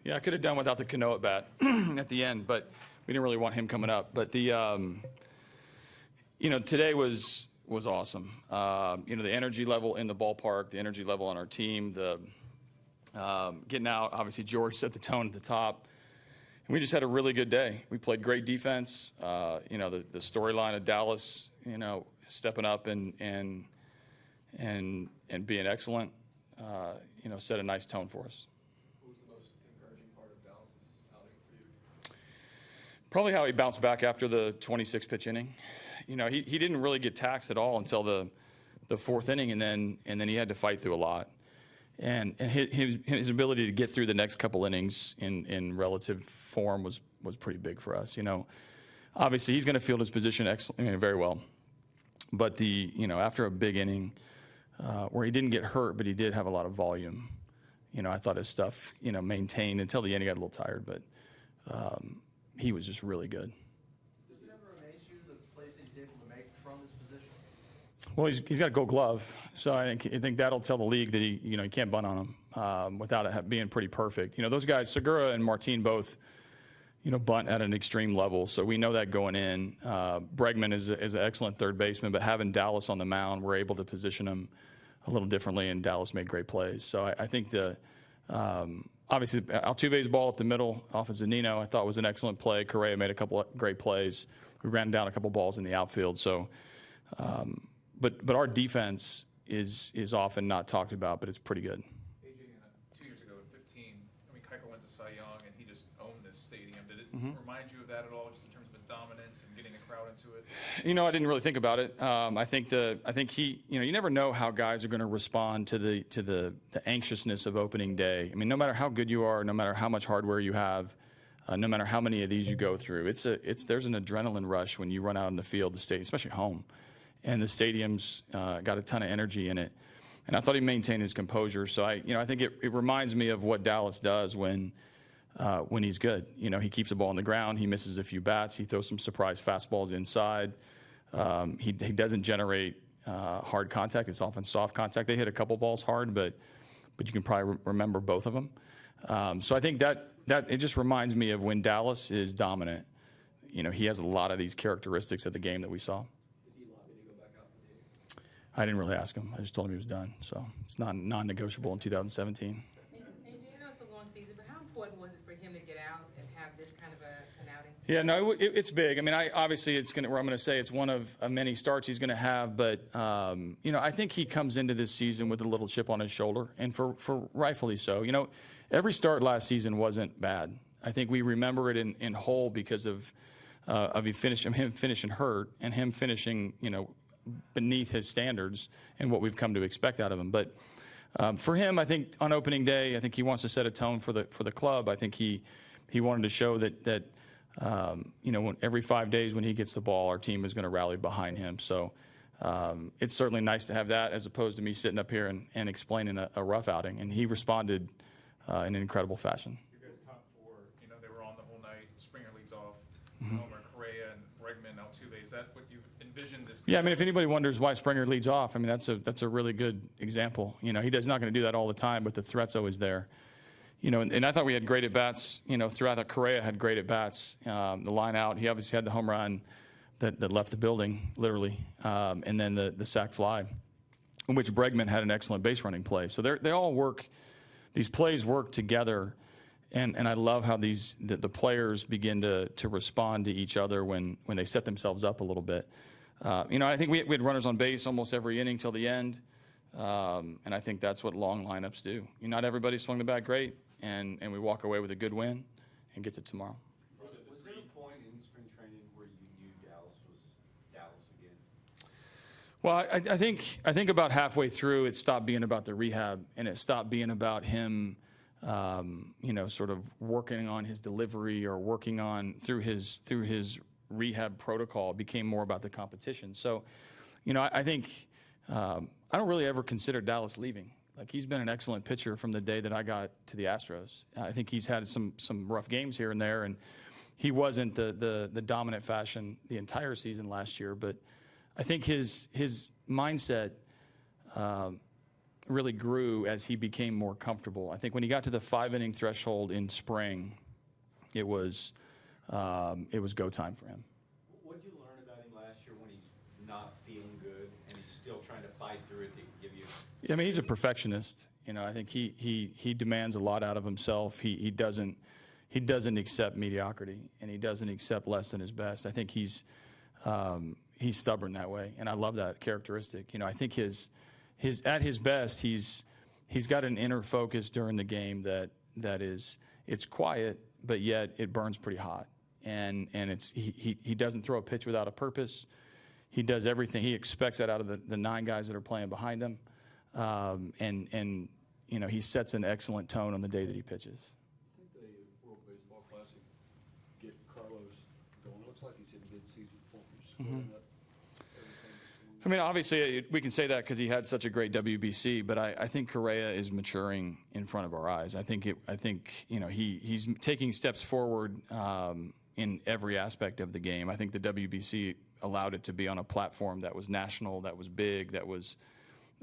Yeah, I could have done without the Cano at bat at the end, but we didn't really want him coming up. But the, today was awesome. The energy level in the ballpark, the energy level on our team, the getting out. Obviously, George set the tone at the top. And we just had a really good day. We played great defense. The storyline of Dallas, stepping up and being excellent, set a nice tone for us. What was the most encouraging part of Dallas's outing for you? Probably how he bounced back after the 26-pitch inning. He didn't really get taxed at all until the fourth inning, and then he had to fight through a lot. And his ability to get through the next couple innings in relative form was pretty big for us. Obviously he's going to field his position very well, but after a big inning where he didn't get hurt, but he did have a lot of volume. I thought his stuff maintained until the end. He got a little tired, but he was just really good. Does it ever amaze you the plays that he's able to make from his position? Well, he's got a Gold Glove, so I think that'll tell the league that he can't bunt on him without it being pretty perfect. Those guys, Segura and Martin, both bunt at an extreme level, so we know that going in. Bregman is an excellent third baseman, but having Dallas on the mound, we're able to position him a little differently, and Dallas made great plays. So I think obviously Altuve's ball up the middle off of Zunino I thought was an excellent play. Correa made a couple of great plays. We ran down a couple balls in the outfield, so. But our defense is often not talked about, but it's pretty good. AJ, 2 years ago at 15, Keuchel went to Cy Young, and he just owned this stadium. Did it remind you of that at all, just in terms of his dominance and getting the crowd into it? I didn't really think about it. I think he, you never know how guys are going to respond to the anxiousness of opening day. No matter how good you are, no matter how much hardware you have, no matter how many of these you go through, there's an adrenaline rush when you run out on the field, the stadium, especially home. And the stadium's got a ton of energy in it. And I thought he maintained his composure. So I think it reminds me of what Dallas does when he's good. He keeps the ball on the ground. He misses a few bats. He throws some surprise fastballs inside. He doesn't generate hard contact. It's often soft contact. They hit a couple balls hard, but you can probably remember both of them. So I think that it just reminds me of when Dallas is dominant. He has a lot of these characteristics of the game that we saw. I didn't really ask him. I just told him he was done. So it's non-negotiable in 2017. AJ, I know it's a long season, but how important was it for him to get out and have this kind of an outing? Yeah, no, it's big. Obviously, I'm going to say it's one of many starts he's going to have. But I think he comes into this season with a little chip on his shoulder, and for rightfully so. Every start last season wasn't bad. I think we remember it in whole because of him finishing hurt and him finishing beneath his standards and what we've come to expect out of him. But for him, I think on opening day, I think he wants to set a tone for the club. I think he wanted to show that every 5 days when he gets the ball, our team is going to rally behind him. So it's certainly nice to have that as opposed to me sitting up here and explaining a rough outing. And he responded in an incredible fashion. You guys top four, they were on the whole night. Springer leads off. Homer, Correa, and Bregman, Altuve. Is that what you envisioned this? Yeah, if anybody wonders why Springer leads off, that's a really good example. He's not going to do that all the time, but the threat's always there. And I thought we had great at bats. Throughout Correa had great at bats. The line out, he obviously had the home run that left the building literally, and then the sac fly, in which Bregman had an excellent base running play. So they all work. These plays work together, and I love how the players begin to respond to each other when they set themselves up a little bit. I think we had runners on base almost every inning till the end, and I think that's what long lineups do. Not everybody swung the bat great, and we walk away with a good win and get to tomorrow. Was there a point in spring training where you knew Dallas was Dallas again? Well, I think about halfway through, it stopped being about the rehab, and it stopped being about him, sort of working on his delivery or working on through his rehab protocol. It became more about the competition. So, I think I don't really ever consider Dallas leaving. He's been an excellent pitcher from the day that I got to the Astros. I think he's had some rough games here and there, and he wasn't the dominant fashion the entire season last year. But I think his mindset really grew as he became more comfortable. I think when he got to the 5-inning threshold in spring, it was go time for him. What did you learn about him last year when he's not feeling good and he's still trying to fight through it to give you? I mean, he's a perfectionist. I think he demands a lot out of himself. He doesn't accept mediocrity, and he doesn't accept less than his best. I think he's stubborn that way, and I love that characteristic. I think at his best, he's got an inner focus during the game that is, it's quiet, but yet it burns pretty hot. And he doesn't throw a pitch without a purpose. He does everything. He expects that out of the 9 guys that are playing behind him. And he sets an excellent tone on the day that he pitches. I think the World Baseball Classic get Carlos going. It looks like he's hitting mid-season form. I mean, obviously, we can say that because he had such a great WBC, but I think Correa is maturing in front of our eyes. I think he's taking steps forward in every aspect of the game. I think the WBC allowed it to be on a platform that was national, that was big, that was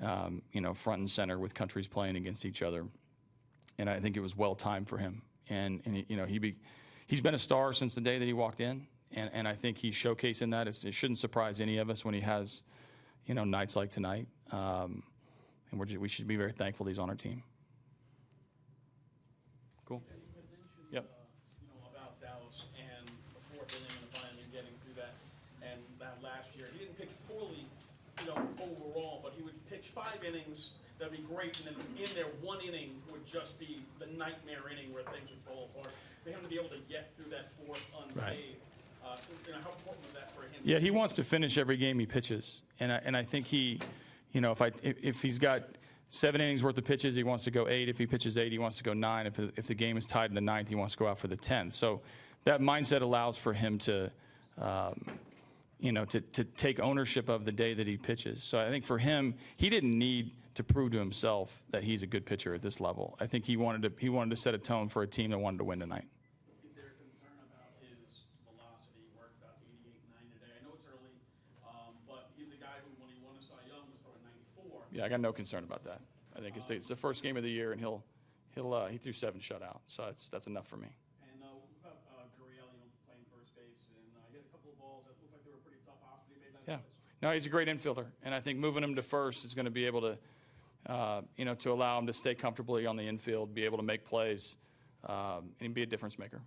front and center with countries playing against each other, and I think it was well timed for him. And he's been a star since the day that he walked in, and I think he's showcasing that. It shouldn't surprise any of us when he has nights like tonight, and we should be very thankful that he's on our team. Cool. Yep. About Dallas and the 4th inning and finally getting through that. And that last year, he didn't pitch poorly, overall, but he would pitch 5 innings. That'd be great. And then in there, 1 inning would just be the nightmare inning where things would fall apart. For him to be able to get through that 4th unscathed, how important was that for him? Yeah, he wants to finish every game he pitches, and I think he, if he's got 7 innings worth of pitches, he wants to go 8. If he pitches 8, he wants to go 9. If the game is tied in the 9th, he wants to go out for the 10th. So that mindset allows for him to, to take ownership of the day that he pitches. So I think for him, he didn't need to prove to himself that he's a good pitcher at this level. I think he wanted to set a tone for a team that wanted to win tonight. Is there a concern about his velocity? He worked about 88.9 today. I know it's early, but he's a guy who, when he won a Cy Young, was throwing 94. Yeah, I got no concern about that. I think it's the first game of the year, and he threw 7 shutout, so that's enough for me. And about Gurriel, playing first base, and he had a couple of balls that looked like they were pretty tough off, but he made that Yeah. choice. No, he's a great infielder, and I think moving him to first is going to be able to, to allow him to stay comfortably on the infield, be able to make plays, and be a difference maker.